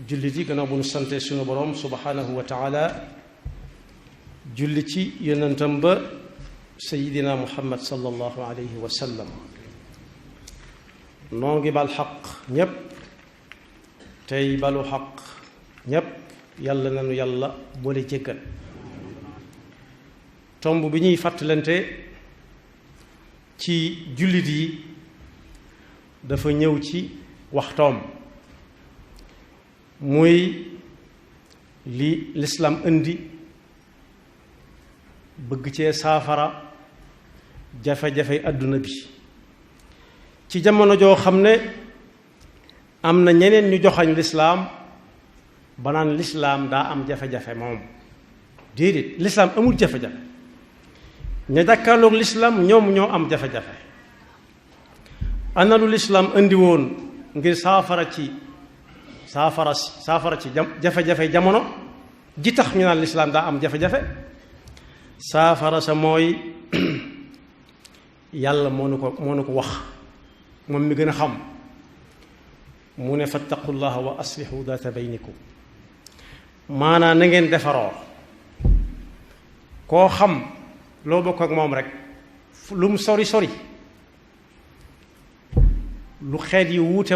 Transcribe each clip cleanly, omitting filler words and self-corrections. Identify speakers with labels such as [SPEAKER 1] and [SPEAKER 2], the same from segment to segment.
[SPEAKER 1] jullit yi gannaaw bu nu sante sunu borom subhanahu wa taala julli ci yonentam ba sayidina muhammad sallallahu alayhi wa sallam noo ngi bal xaq ñépp tey balu xaq ñépp yàlla nanu yàlla boole jéggal tomb bi ñuy fàttalante ci jullit yi dafa ñëw ci waxtoom muy li lislaam indi bëgg cee saafara jafe-jafe àdduna bi ci jamono joo xam ne am na ñeneen ñu joxañ lislaam ba naan lislaam daa am jafe-jafe moom déedéet lislaam amul jafe-jafe ña jàkkaarloog lislaam ñoom ñoo am jafe-jafe ana lu lislaam indi woon ngir saafara ci jafe-jafe jamono ji tax ñu naan lislaam daa am jafe-jafe saafara sa mooy yàlla moo nu ko wax moom mi gën a xam mu ne fattaqullaha wa aslihu daata baynikum maanaam na ngeen defaroo koo xam loo bokk ak moom rek lu mu sori sori lu xeet yi wuute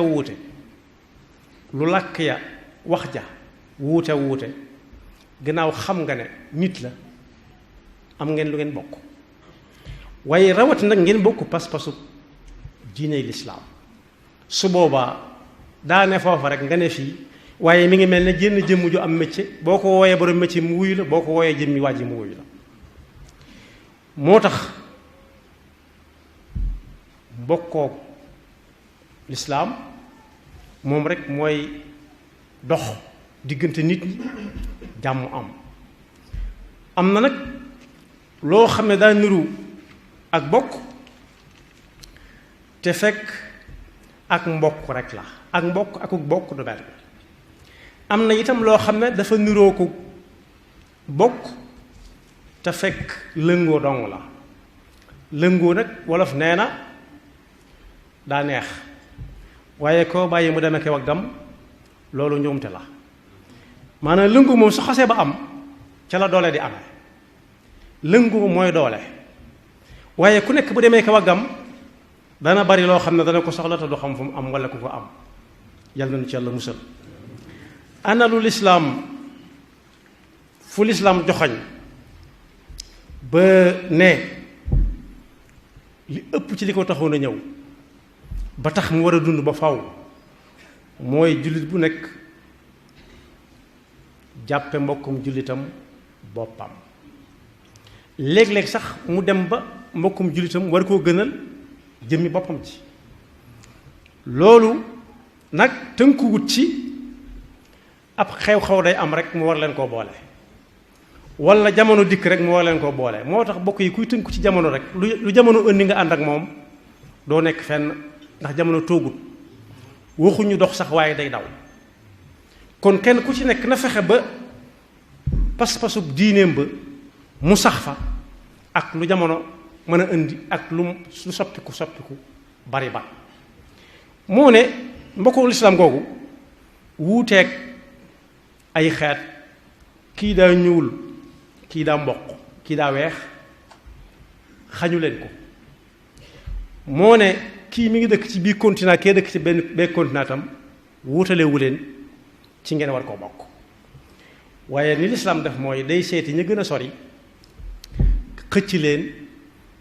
[SPEAKER 1] lu làkk ya wax ja wuute gannaaw xam nga ne nit la am ngeen lu ngeen bokk waaye rawat nag ngeen bokk pas-pasu diiney lislaam su boobaa daa ne foofa rek nga ne fii waaye mi ngi mel ne jénn jëmm ju am métier boo ko wooyee borom métier mu wuyu la boo ko wooyee jëmmi waa ji mu wuyu la moo tax mbokkoo lislaam moom rek mooy dox diggante nit ñi jàmm am na nag loo xam ne daa niru ak bokk te fekk ak mbokk rek la ak mbokk akuk bokk du benn am na itam loo xam ne dafa niroo ko bokk te fekk lëngoo dong la lëngoo nag wolof nee na daa neex waaye koo bàyyi mu demee kew ak gam loolu njuumte la maanaam lëngoo moom su xasee ba am ca la doole di amee lëngoo mooy doole waaye ku nekk bu demee kew ak gam dana bari loo xam ne dana ko soxla te du xam fu mu am wala ku ko am yàlla na ci yàlla musal ana lu lislaam fu lislaam joxañ ba ne li ëpp ci li ko taxoon a ñëw ba tax mu war a dund ba faw mooy jullit bu nekk jàppe mbokkum jullitam boppam léeg-léeg sax mu dem ba mbokkum jullitam war koo gënal jëmmi boppam ci loolu nag tënkuwut ci ab xew-xew day am rek mu war leen koo boole wala jamono dikk rek mu war leen koo boole moo tax bokk yi kuy tënku ci jamono rek lu jamono indi nga ànd ak moom doo nekk fenn ndax jamono toogut waxuñu dox sax waaye day daw kon kenn ku ci nekk na fexe ba pas-pasub diineem ba mu sax fa ak lu jamono mën a indi ak lu soppiku bari ba moo ne mbokku lislaam googu wuuteeg ay xeet kii daa ñuul kii daa mboq kii daa weex xañu leen ko moo ne kii mi ngi dëkk ci biir continent kee dëkk ci benn continent tam wuutalewu leen ci ngeen war koo bokk waaye ni lislaam def mooy day seeti ña gën a sori xëcc leen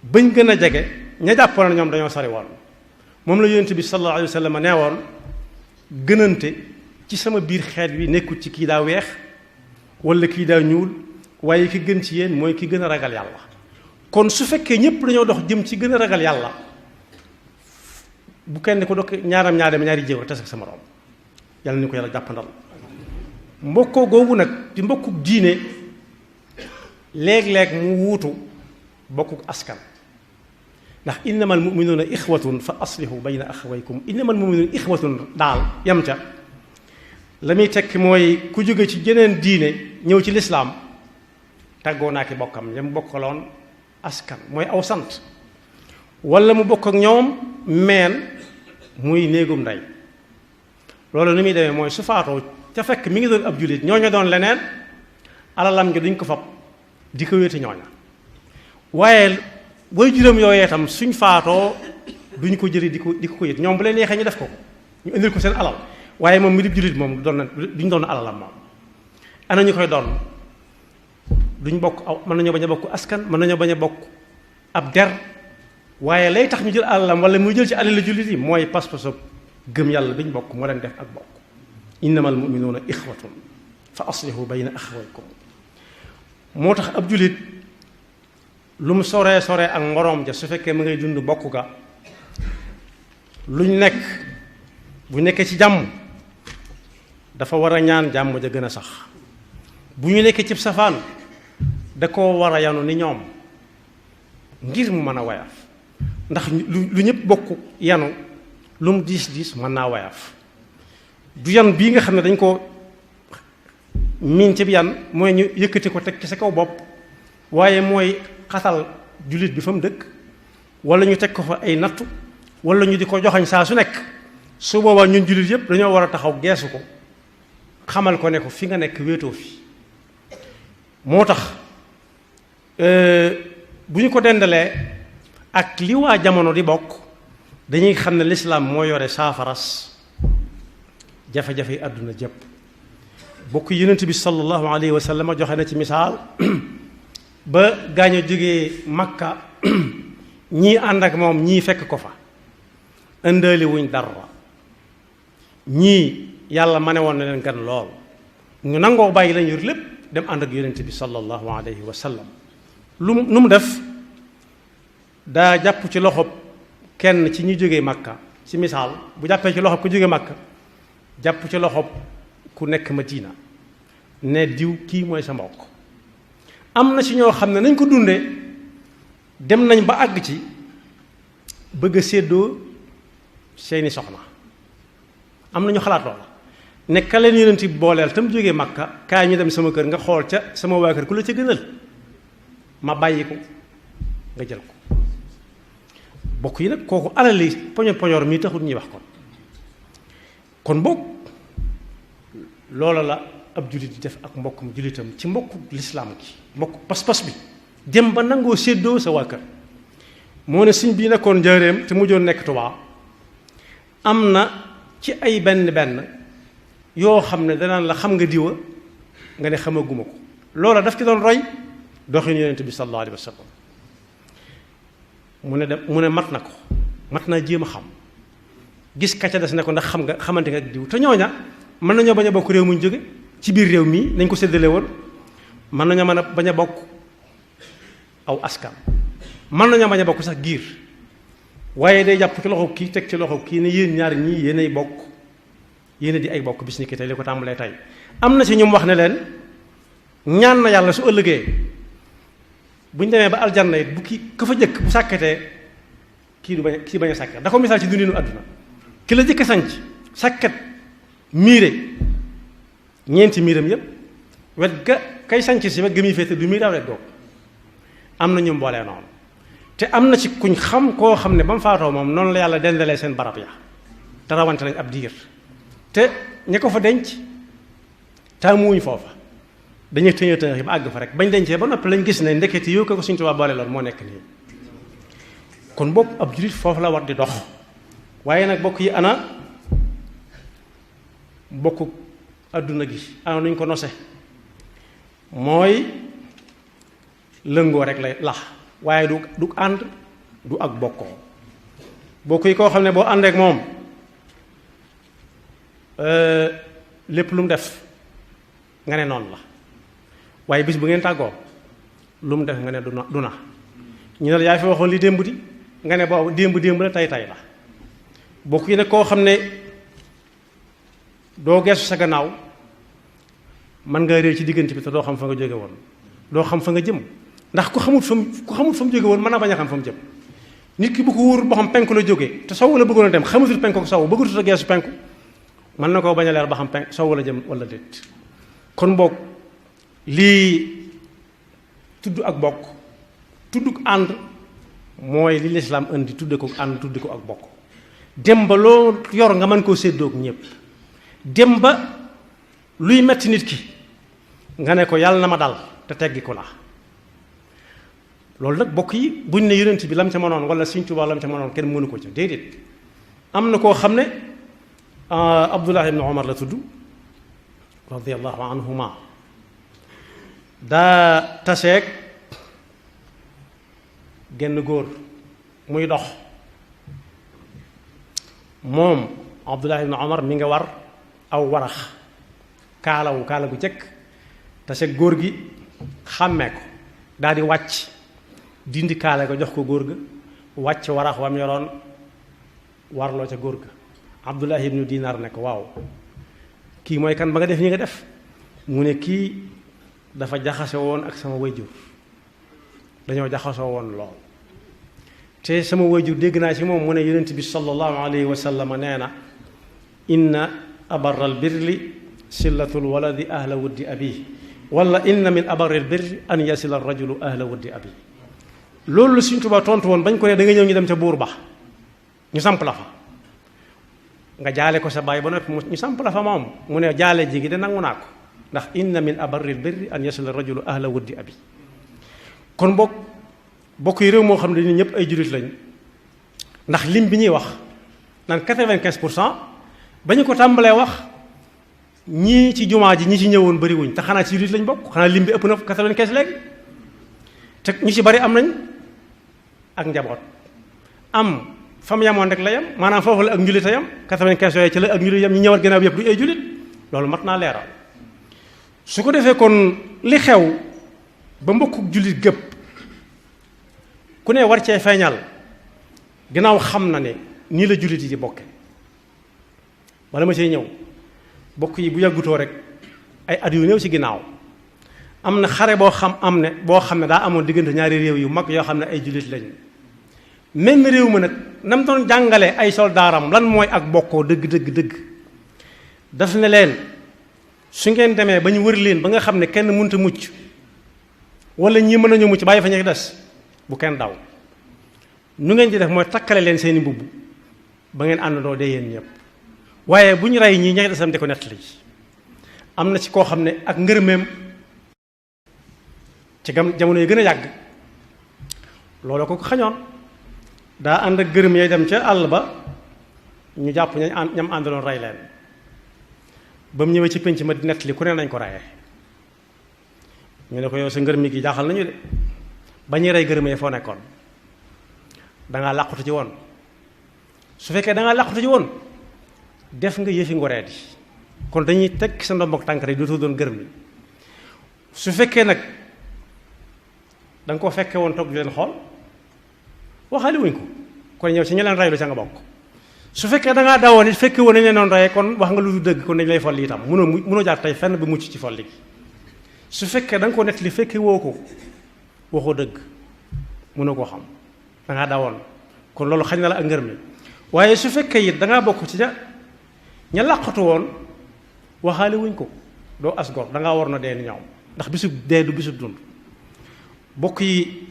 [SPEAKER 1] bañ gën a jege ña jàppoon na ñoom dañoo sori woon moom la yonent bi sallallahu alayhi wa sallam nee woon gënante ci sama biir xeet wi nekkul ci kii daa weex wala kii daa ñuul waaye ki gën ci yéen mooy ki gën a ragal yàlla kon su fekkee ñépp dañoo dox jëm ci gën a ragal yàlla bu kenn ko dokk ñaaram ñaari jéego tas ak sama morom yàlla ni ko yàlla jàppandal mbokkoo googu nag di mbokkuk diine léeg-léeg mu wuutu bokkuk askan ndax innamal mu'minuuna ixwatun fa aslihu bayna axawaykum innamal mu'minuuna ixwatun daal yam ca la muy tekki mooy ku jóge ci jeneen diine ñëw ci lislaam tàggoo naa ki bokkam yam bokkaloon askan mooy aw sant wala mu bokk ak ñoom meen muy néegum ndey loolu ni muy demee mooy su faatoo ca fekk mi ngi doon ab jullit ñooñu doon leneen alalam gi duñ ko fab di ko wéeti ñooña waaye booy juróom yooyee tam suñ faatoo duñ ko jëli di ko yët ñoom bu leen neexee ñu def ko ñu indil ko seen alal waaye moom mi di jullit moom duñ doon alalam moom ana ñu koy doon duñ bokk aw mën nañoo bañ a bokk askan mën nañoo bañ a bokk ab der waaye lay tax ñu jël alalam wala muy jël ci alal la jullit yi mooy pas-pasu gëm yàlla biñ bokk moo leen def ak bokk innamal mu'minuuna ixwatun fa aslihu bayna axawaykum moo tax ab jullit lu mu soree ak ngoroom ja su fekkee mu ngay dund bokk ga luñ nekk bu nekkee ci jàmm dafa war a ñaan jàmm ja gën a sax bu ñu nekkee ci safaan da koo war a yanu ni ñoom ngir mu mën a wayaf ndax lu ñëpp bokk yanu lu mu diis mën naa wayaf du yan bii nga xam ne dañ ko miin ci bi yan mooy ñu yëkkati ko teg ci sa kaw bopp waaye mooy xatal jullit bi fa mu dëkk wala ñu teg ko fa ay nattu wala ñu di ko joxañ saa su nekk su boobaa ñun jullit yëpp dañoo war a taxaw geesu ko xamal ko ne ko fi nga nekk wéetoo fi moo tax bu ñu ko dendalee ak li waa jamono di bokk dañuy xam ne lislaam moo yore saafaras jafe-jafe yi àdduna jëpp bokk yonent bi sallallahu alayhi wa sallam joxe na ci misaal ba gaañu jógee Makka ñii ànd ak moom ñii fekk ko fa ëndaali wuñ dara ñii yàlla ma ne woon na leen gan lool ñu nangoo bàyyi lañ yor lépp dem ànd ak yonent bi sallallahu alayhi wa sallam lu mu def daa jàpp ci loxob kenn ci ñi jógee Makka ci misaal bu jàppee ci loxob ku jógee Makka jàpp ci loxob ku nekk Madina ne diw kii mooy sa mbokk am na ci ñoo xam ne nañ ko dundee dem nañ ba àgg ci bëgg a séddoo seeni soxna am na ñu xalaat loola nekk ka leen yonent bi booleel tam jógee Makka kaay ñu dem sama kër nga xool ca sama waa kër ku la ca gënal ma bàyyi ko nga jël ko bokk yi nag kooku alali poñoor mii taxul ñuy wax kon bokk loola la ab jullit di def ak mbokkum jullitam ci mbokku lislaam gi mbokk pas-pas bi dem ba nangoo séddoo sa waa kër moo ne suñ bii nekkoon njaareem te mujjoon nekk Tuubaa am na ci ay benn yoo xam ne danaan la xam nga diwa nga ne xamaguma ko loola daf ci doon roy doxin yonent bi sallallahu alayhi wa sallam mu ne mat na ko mat naa jéem a xam gis kacca des ne ko ndax xamante nga ak diw te ñooña mën nañoo bañ a bokk réew muñ jóge ci biir réew mii nañ ko séddale woon mën nañoo mën a bañ a bokk aw askan mën nañoo bañ a bokk sax giir waaye day jàpp ci loxo kii teg ci loxo kii ne yéen ñaar ñii yéenay bokk yéen di ay bokk bis ni ki tey li ko tàmbalee tey am na ci ñum wax ne leen ñaan na yàlla su ëllëgee bu ñu demee ba aljanna it bu kii ka fa jëkk bu sàkkatee kii bañ a sàkkat da ko misaal ci dundinu àdduna ki la jëkk a sanc sàkkat miire ñeenti miiram yépp wet ga kay sanc si wet ga muy féete du miir wet googu am na ñu mboolee noonu te am na ci kuñ xam koo xam ne ba mu faatoo moom noonu la yàlla dendalee seen barab ya te rawante nañ ab diir te ña ko fa denc taamuwuñ foofa dañuy tëñë ba àgg fa rek bañ dencee ba noppi lañ gis ne ndeketi yow ko Sëriñ Tuubaa boole loon moo nekk nii kon bokk ab jullit foofu la war di dox waaye nag bokk yi ana bokk adduna gi ana nuñ ko nose mooy lëngoo rek lay lax waaye du ànd du ak bokkoo bokk yi koo xam ne boo ànd ak moom lépp lu mu def nga ne noonu la waaye bis bu ngeen tàggoo lu mu def nga ne du na ñu ne la yaa fi waxoon li démb di nga ne boobu démb la tey la bokk yi nag koo xam ne doo geesu sa gannaaw mën nga réer ci diggante bi te doo xam fa nga jóge woon doo xam fa nga jëm ndax ku xamut fa mu jóge woon mën naa bañ a xam fa mu jëm nit ki bu ko wóor boo xam penku la jógee te sowu la bëggoon a dem xamatul penku ko sowu bëggatut a geesu penku mën na koo bañ a leer ba xam penku sowu la jëm wala déet kon bokk lii tudd ak bokk tudd ànd mooy li lislaam indi tudde ko ànd tudde ko ak bokk dem ba loo yor nga mën koo séddoog ñëpp dem ba luy metti nit ki nga ne ko yàlla na ma dal te teggi ko la loolu nag bokk yi buñ ne yonent bi lam ca mënoon wala Sëriñ Tuubaa lam ca mënoon kenn mënu ko ca déedéet am na koo xam ne Abdullah ibn Omar la tudd radiyallahu anhuma daa taseeg genn góor muy dox moom Abdullah ibn Omar mi nga war aw warax kaala gu jëkk taseeg góor gi xàmmee ko daal di wàcc dindi kaala ga jox ko góor ga wàcc warax wam yoroon warloo ca góor ga Abdullah ibn Dinar ne ko waaw kii mooy kan ba nga def ñi nga def mu ne kii dafa jaxase woon ak sama wayjur dañoo jaxasoo woon lool te sama wayjur dégg naa ci moom mu ne yonent bi sallallahu alayhi wa sallam nee na inna abarral birri sillatul waladi ahla wuddi abi wala inna min abarril birri an yasila rajulu ahla wuddi abi loolu la Sëriñ Tuubaa tontu woon bañ ko ne da nga ñëw ñu dem ca buur ba ñu samp la fa nga jaale ko sa baay ba noppi ñu samp la fa moom mu ne jaale jigi de nangu naa ko ndax inna min abarril birri an yasila rajulu ahla wuddi abi kon bokk yi réew moo xam ne ni ñëpp ay jullit lañ ndax lim bi ñuy wax naan 95% ba ñu ko tàmbalee wax ñii ci jumaa ji ñi ci ñëwoon bari wuñ te xanaa ci jullit lañ bokk xanaa lim bi ëpp na 95 léegi te ñu ci bari am nañ ak njaboot am fam yamoon rek la yam maanaam foofu la ak njullit a yam 95 yooyu ci la ak njullit yam ñu ñëwaat gannaaw yëpp du ay jullit loolu mat naa leeral su ko defee kon li xew ba mbokkuk jullit gépp ku ne war cee feeñal ginnaaw xam na ne nii la jullit yi di bokke wala ma cay ñëw bokk yi bu yàggutoo rek ay at yu néew ci ginnaaw am na xare boo xam ne daa amoon diggante ñaari réew yu mag yoo xam ne ay jullit lañ menn réew ma nag nam doon jàngale ay soldaaram lan mooy ak bokkoo dëgg daf ne leen su ngeen demee ba ñu wër leen ba nga xam ne kenn mënta mucc wala ñii mën nañu mucc bàyyi fa ñu des bu kenn daw nu ngeen di def mooy takkale leen seeni mbubb ba ngeen àndandoo dee yéen ñëpp waaye bu ñu rey ñii ña desam di ko nettali am na ci koo xam ne ak ngërmeem ci jamono yi gën a yàgg loolu ko xañoon daa ànd ak gërëm yay dem ca àll ba ñu jàpp ñam àndaloon rey leen ba mu ñëwee ci pénc ma di nettali ku ne nañ ko reyee ñu ne ko yow sa ngërëm gi jaaxal nañu de ba ñuy rey gërëm yee foo nekkoon dangaa làqutu ci woon su fekkee dangaa làqutu ci woon def nga yëfi ngoreet yi kon dañuy teg sa ndombok tànk rek dootoo doon gërëm yi su fekkee nag da nga ko fekkee woon toog di leen xool waxaale wuñ ko kon ñëw ci ña leen reylu ca nga bokk su fekkee da ngaa dawoon it fekke woon nañ leen doon reyee kon wax nga lu du dëgg kon dañ lay folli itam mënoo jaar tey fenn ba mucc ci folli gi su fekkee da nga ko nettali fekke woo ko waxoo dëgg mënoo koo xam da ngaa dawoon kon loolu xañ na la ak ngër mi waaye su fekkee it da ngaa bokk ci ña làqatu woon waxaale wuñ ko doo asgor da ngaa war na dee ni ñoom ndax bisub dee du bisub dund bokk yi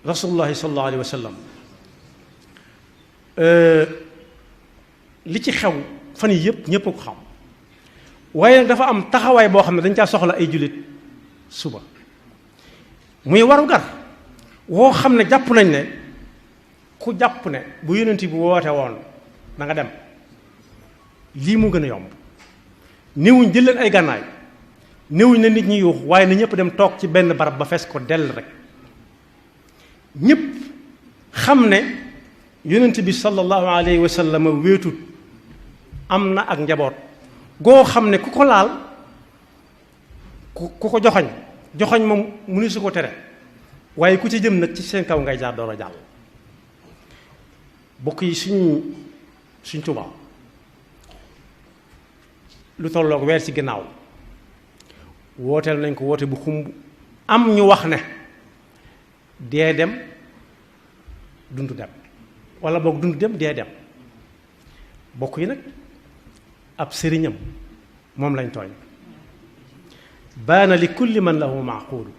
[SPEAKER 1] rasulullahi sallallahu alayhi wa sallam li ci xew fan yi yëpp ñëpp a ko xam waaye nag dafa am taxawaay boo xam ne dañ caa soxla ay jullit suba muy waru gar woo xam ne jàpp nañ ne ku jàpp ne bu yonent bi woote woon da nga dem lii mu gën a yomb néewuñ jël leen ay gànnaay néewuñ na nit ñi yuux waaye na ñëpp dem toog ci benn barab ba fees ko dell rek ñëpp xam ne yonent bi sallallahu alayhi wa sallam wéetut am na ak njaboot goo xam ne ku ko laal ku ko joxoñ moom mu ni su ko tere waaye ku ci jëm nag ci seen kaw ngay jaar door a jàll bokk yi suñ Tuubaa lu tolloog weer ci ginnaaw wooteel nañ ko woote bu xumb am ñu wax ne dee dem dund dem wala boog dund dem dee dem bokk yi nag ab sëriñam moom lañ tooñ baana li kulli man lahu maaquulu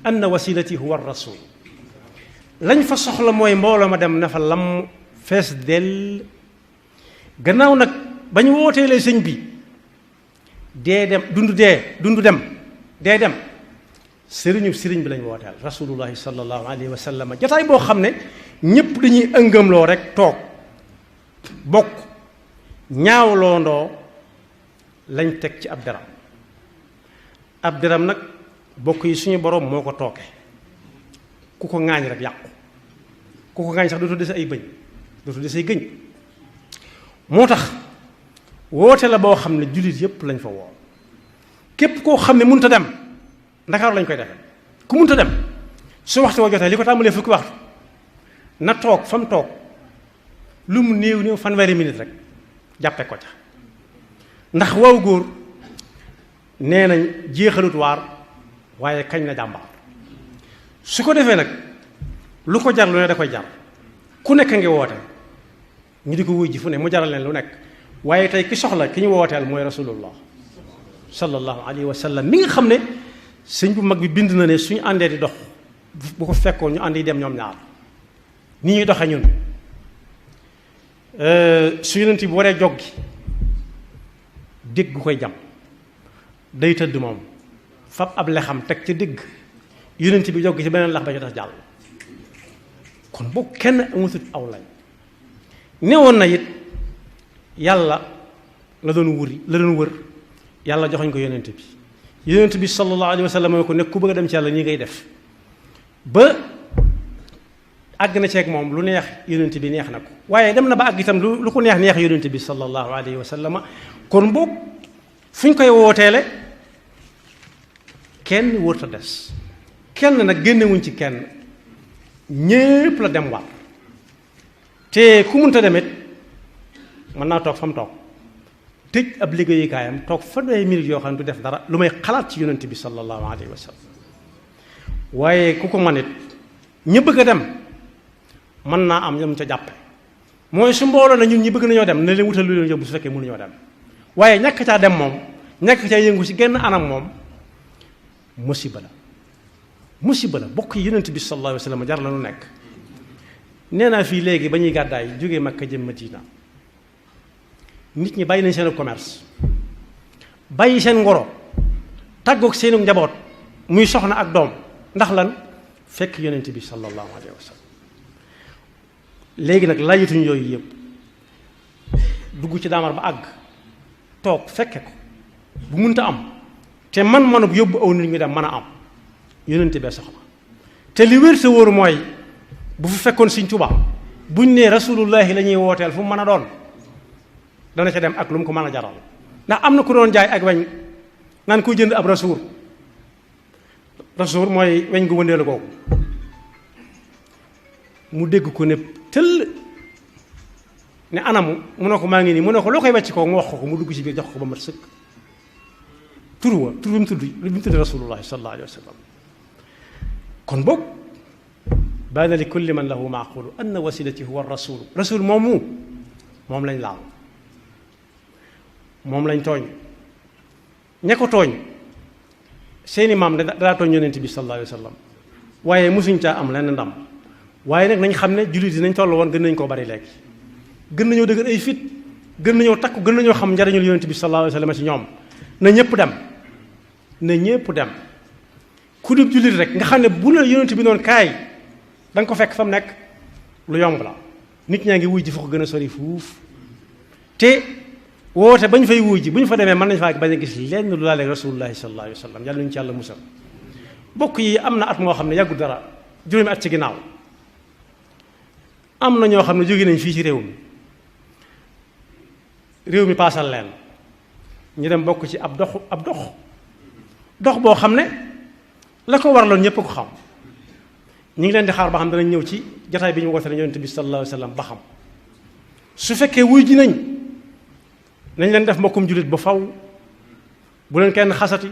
[SPEAKER 1] anna wasilati huwa rasul lañ fa soxla mooy mbooloo ma dem na fa lam fees dell gannaaw nag bañ wooteelee sëñ bi dee dem dund dem dee dem sëriñ bi lañ wooteel rasulullahi sallallahu alayhi wa sallam jataay boo xam ne ñépp dañuy ëngamloo rek toog bokk ñaawloondoo lañ teg ci ab deram nag bokk yi suñu borom moo ko tooke ku ko ŋaañ rek yàqu ku ko ŋaañ sax dootu des ay bëñ dootu des ay gëñ moo tax woote la boo xam ne jullit yépp lañ fa woo képp koo xam ne mënut a dem Ndakaaru lañ koy defe ku mënut a dem su waxtu woo jotee li ko tàmbalee fukki waxtu na toog fa mu toog lu mu néew fanweeri minute rek jàppe ko ca ndax waaw góor nee nañ jeexalut waar waaye kañ na jàmbaar su ko defee nag lu ko jar lu ne da koy jar ku nekk ngi woote ñu di ko wuy ji fu ne mu jaral leen lu nekk waaye tey ki soxla ki ñu wooteel mooy rasulullah sallallahu alayhi wa sallam mi nga xam ne sëñ bu mag bi bind na ne suñu àndee di dox bu ko fekkoon ñu ànd yi dem ñoom ñaar ni ñuy doxe ñun su yonent bi waree joggi dégg gu koy jam day tëdd moom fab ab lexam teg ca dégg yonent bi joggi ci beneen lax ba ca tax jàll kon boo kenn amatut aw lañ newoon na it yàlla la doon wër yàlla joxañ ko yonent bi sallallahu alayhi wa sallam ko nekk ku bëgg a dem ci yàlla ñi ngay def ba àgg na ceeg moom lu neex yonent bi neex na ko waaye dem na ba àgg itam lu ko neex yonent bi sallallahu alayhi wa sallam kon boog fu ñu koy wooteele kenn wërta des kenn nag génnewuñ ci kenn ñépp la dem war te ku munta demit mën naa toog fa mu toog tëj ab liggéeyukaayam toog fanweeri minute yoo xam ne du def dara lu may xalaat ci yonent bi sallallahu alayhi wa sallam waaye ku ko manit ñi bëgg a dem mën naa am ñoom ca jàppe mooy su mbooloo na ñun ñi bëgg nañoo dem ne leen wutal lu leen yóbbu su fekkee mënuñoo dem waaye ñàkk caa dem moom ñàkk caa yëngu ci genn anam moom musiba la bokk yi yonent bi sallallahu alayhi wa sallam jar la nu nekk nee naa fii léegi ba ñuy gàddaay jógee Makka jëm Madina nit ñi bàyyi nañ seen commerce bàyyi seen ngoro tàggoog seenu njaboot muy soxna ak doom ndax lan fekk yonent bi sallallahu alayhi wa sallam léegi nag layituñ yooyu yëpp dugg ci daamar ba àgg toog fekke ko bu munta am te man-manub yóbbu aw nit ñu dem mën a am yonent bee soxla te li wér sa wóoru mooy bu fi fekkoon Sëñ Tuubaa buñ nee rasulullahi la ñuy wooteel fu mu mën a doon dana ca dem ak lu mu ko mën a jaral ndax am na ku doon jaay ak weñ naan koy jënd ab rasuur mooy weñ gu wëndeelu googu mu dégg ko ne tëll ne anamu mu ne ko maa ngi nii mu ne ko loo koy wecc ko mu wax ko mu dugg ci biir jox ko ba mat sëkk tur bi mu tudd rasulullahi sallallahu alayhi wa sallam kon boog baana li kulli man lahu maaqulu anna wasilati huwa rasul moom lañ laal moom lañ tooñ ña ko tooñ seeni maam daa tooñ yonent bi sallallahu alayhi wa sallam waaye mosuñ caa am lenn ndam waaye nag nañ xam ne jullit yi nañ toll woon gën nañ koo bari léegi gën nañoo dëgër ay fit gën nañoo takku gën nañoo xam njariñul yonent bi sallallahu alayhi wa sallam ci ñoom na ñépp dem ku dib jullit rek nga xam ne bu la yonent bi noonu kaay da nga ko fekk fa mu nekk lu yomb la nit ñaa ngi wuy ji fa ko gën a sori fuuf te woote bañ fay wuy ji bu ñu fa demee mën nañ faa bañ a gis lenn lu laaleeg rasulullahi sallallahu alayhi wa sallam yàlla nañu ci yàlla musal bokk yi am na at moo xam ne yàggu dara juróomi at ci ginnaaw am na ñoo xam ne jóge nañ fii ci réew mi paasal leen ñu dem bokk ci ab dox boo xam ne la ko waraloon ñëpp ko xam ñu ngi leen di xaar ba xam danañ ñëw ci jataay bi ñu woote ne yonent bi sallallahu alayhi wa sallam ba xam su fekkee wuy ji nañ leen def mbokkum jullit ba faw bu leen kenn xasati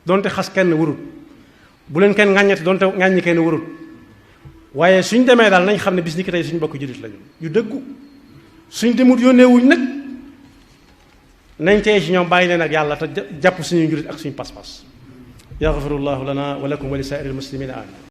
[SPEAKER 1] donte xas kenn warut bu leen kenn ŋàññati donte ŋàññi kenn warut waaye suñ demee daal nañ xam ne bis ni ki tey suñ mbokk jullit lañu yu dëggu suñ demut yónnee wuñ nag nañ tey ci ñoom bàyyi leen ak yàlla te jàpp suñu njullit ak suñu pas-pas yaxfirullahu lana wa lakum wa li saa'iril muslimina amin